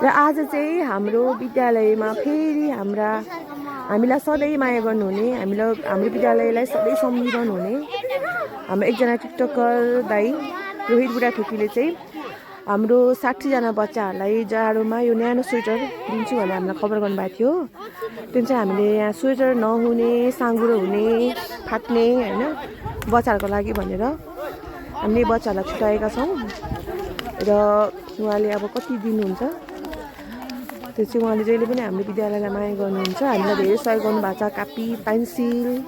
र आज चाहिँ हाम्रो विद्यालयमा फेरि हामीलाई सधैँ माया गर्नुहुने, हाम्रो विद्यालयलाई सधैँ सम्झिरहनु हुने हाम्रो एकजना टिकटकर दाइ रोहित बुढाथोकीले चाहिँ हाम्रो 60जना बच्चाहरूलाई जाडोमा यो न्यानो स्वेटर दिन्छु भनेर हामीलाई खबर गर्नुभएको थियो। त्यो चाहिँ हामीले यहाँ स्वेटर नहुने, साँघुरो हुने, फाट्ने होइन बच्चाहरूको लागि भनेर हामीले बच्चाहरूलाई छुट्याएका छौँ र उहाँले अब कति दिनुहुन्छ त्यो चाहिँ उहाँले जहिले पनि हाम्रो विद्यालयलाई माया गर्नुहुन्छ। हामीलाई धेरै सहयोग गर्नुभएको छ, कापी पेन्सिल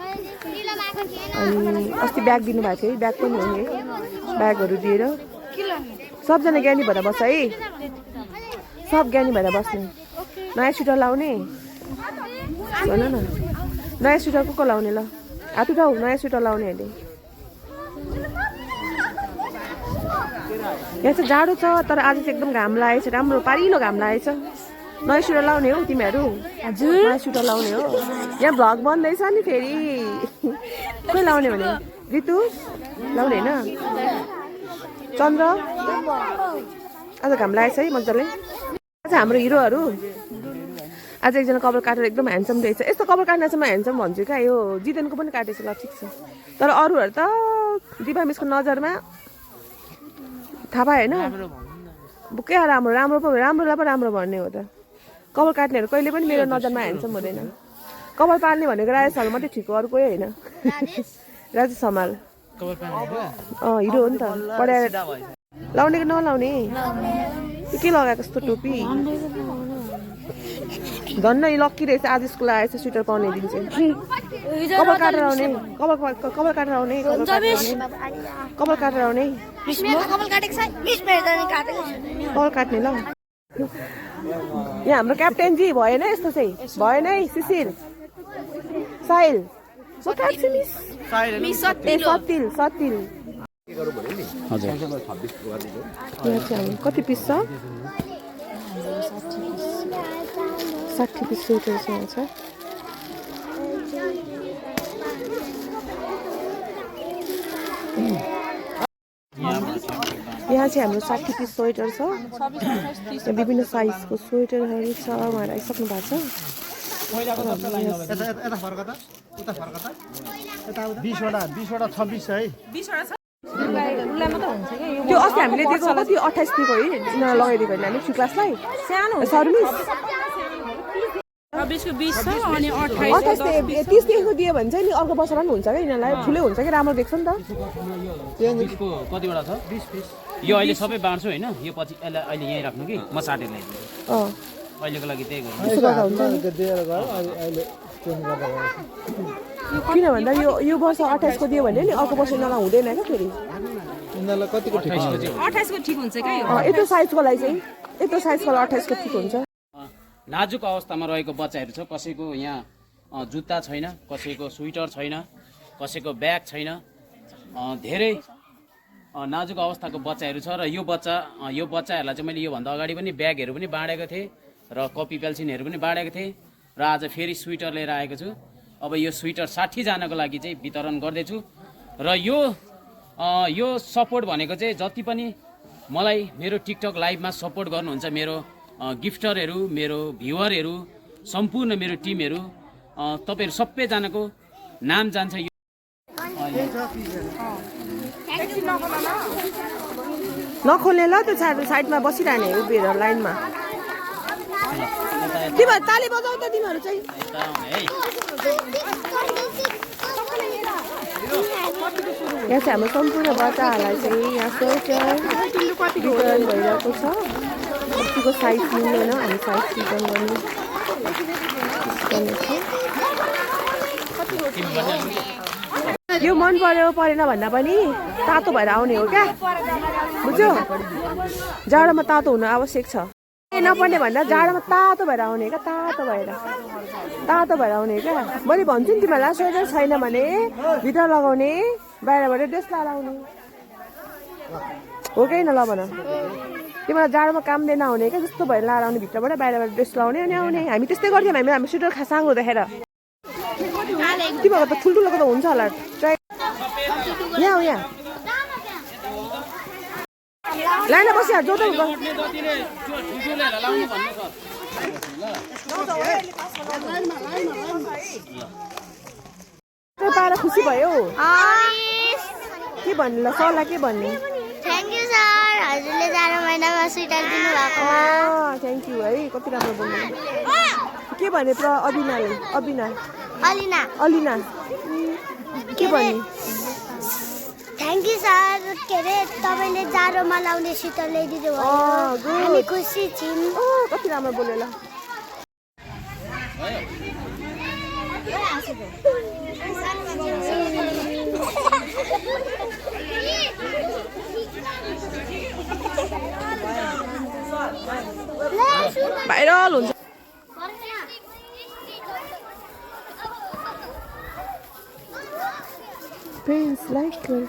अनि अस्ति ब्याग दिनुभएको थियो, ब्याग पनि हो नि, ब्यागहरू दिएर सबजना ज्ञानी भएर बस्छ है, सब ज्ञानी भएर बस्ने। नयाँ स्वेटर लाउने भन न, नयाँ स्वेटर को लाउने ल, हात उठाऊ नयाँ स्वेटर लाउनेहरूले। यहाँ चाहिँ जाडो छ तर आज चाहिँ एकदम घाम लागेछ, राम्रो पारिलो घाम लागेछ। नयाँ स्वेटर लाउने हो तिमीहरू? हजुर नयाँ स्वेटर लाउने हो। यहाँ भ्लग बन्दैछ नि फेरि, खोइ लाउने भने ऋतु लाउने होइन? चन्द्र आज घाम लागेछ है मजाले। आज हाम्रो हिरोहरू आज एकजना कपाल काटेर एकदम ह्यान्डसम रहेछ। यस्तो कपाल काट्न चाहिँ म ह्यान्डसम भन्छु क्या, यो जिदेनको पनि काटेछ ल ठिक छ, तर अरूहरू त दिपा मिसको नजरमा थाहा पायो होइन क्या, राम्रो पो राम्रोलाई पो राम्रो भन्ने हो त। कपाल काट्नेहरू कहिले पनि मेरो नजरमा ह्यान्डसम हुँदैन। कपाल पाल्ने भनेको राजेश हल मात्रै ठिक हो, अरू कोही होइन। राजेश हमाल हिरो हो नि त, पढाएर लाउने कि नलाउने? के लगाएको यस्तो टोपी? धन्न लक्की रहेछ, आज स्कुल आएछ स्वेटर पाउने दिन चाहिँ। कपाल काटेर आउने, कपाल काटेर आउने, कपाल काटेर आउने, कपाल काट्ने ल। यहाँ हाम्रो क्याप्टेन जी भएन, यस्तो चाहिँ भएन है। शिशिर साहिल म काट्छु मिस, सतिल कति पिस छ? 60 पिस स्वेटर चाहिँ छ। यहाँ चाहिँ हाम्रो 60 पिस स्वेटर छ, विभिन्न साइजको स्वेटरहरू छ। उहाँहरू आइसक्नु भएको छ। 20 है। त्यो अस्ति हामीले दिएको कति 28 दिएको है, यिनीहरूलाई लगाइदिएको होइन हामी थ्री क्लासलाई सानो सर्भिस 28 30 दिएको दियो भने चाहिँ नि अर्को वर्ष पनि हुन्छ क्या, यिनीहरूलाई ठुलै हुन्छ कि राम्रो देख्छ नि त। कतिवटा छ? 20 पिस। यो अहिले सबै बाँड्छु होइन, यो पछि अहिले यहीँ राख्नु कि म साटेर ल्याइदिन्छु। अहिलेको लागि त्यही गर्नु। किन भन्दा यो वर्ष 28 को दियो भने नि अर्को वर्ष यिनीहरूलाई हुँदैन क्या फेरि। 28 को ठिक हुन्छ क्या यो। यत्रो साइजको लागि चाहिँ यत्रो साइजको 28 को ठिक हुन्छ। नाजुक अवस्थामा रहेको बच्चाहरू छ, कसैको यहाँ जुत्ता छैन, कसैको स्वेटर छैन, कसैको ब्याग छैन, धेरै नाजुक अवस्थाको बच्चाहरू छ। र यो बच्चाहरूलाई चाहिँ मैले योभन्दा अगाडि पनि ब्यागहरू पनि बाँडेको थिएँ र कपी पेन्सिलहरू पनि बाँडेको थिएँ र आज फेरि स्वेटर लिएर आएको छु। अब यो स्वेटर 60 जनाको लागि चाहिँ वितरण गर्दैछु। र यो सपोर्ट भनेको चाहिँ जति पनि मलाई मेरो टिकटक लाइभमा सपोर्ट गर्नुहुन्छ, मेरो गिफ्टरहरू, मेरो भ्युवरहरू, सम्पूर्ण मेरो टिमहरू, तपाईँहरू सबैजनाको नाम जान्छ। नखोल्ने ल, त्यो साइडमा बसिरहने उभिएर लाइनमा। तिमीहरू ताली बजाउ त, तिमीहरू चाहिँ यहाँ चाहिँ हाम्रो सम्पूर्ण बच्चाहरूलाई चाहिँ यहाँ स्वेटर वितरण भइरहेको छ। कतिको साइज मिल्दैन, हामी साइज वितरण गर्नेछौँ। यो मन पर्यो परेन भन्दा पनि तातो भएर आउने हो क्या, बुझ्यो? जाडोमा तातो हुनु आवश्यक छ। नपर्ने भन्दा जाडोमा तातो भएर आउने क्या, तातो भएर आउने क्या। मैले भन्छु नि तिमीहरूलाई, स्वेटर छैन भने भित्र लगाउने, बाहिरबाट ड्रेस लगाउने हो कि न? ल भन, तिमीलाई जाडोमा काम दिएर आउने क्या, जस्तो भएर लाएर आउने, भित्रबाट बाहिरबाट ड्रेस लगाउने अनि आउने। हामी त्यस्तै गर्थ्यौँ, हामी स्वेटर साङ्गो देखेर। तिमीहरूको त ठुल्ठुलोको त हुन्छ होला। यहाँ लाइन बसिहाल जो त बट्ने जतिले त्यो ठुल्ठुलोहरूलाई लाउनु भन्नु सर ल पाएर खुसी भयो के भन्नु ल सरलाई के भन्ने थ्याङ्क यू सर हजुरले 4 महिनामा स्वेटर दिनु भएको थ्याङ्क यू है कति राम्रो बोल्नु के भने अबिना अलिना के भन्ने थ्याङ्क यू सर के अरे तपाईँले जाडोमा लाउने स्वेटर ल्याइदिनु भयो हामी खुसी छौँ कति राम्रो बोल्यो ल भाइरल हुन्छ Prince like her.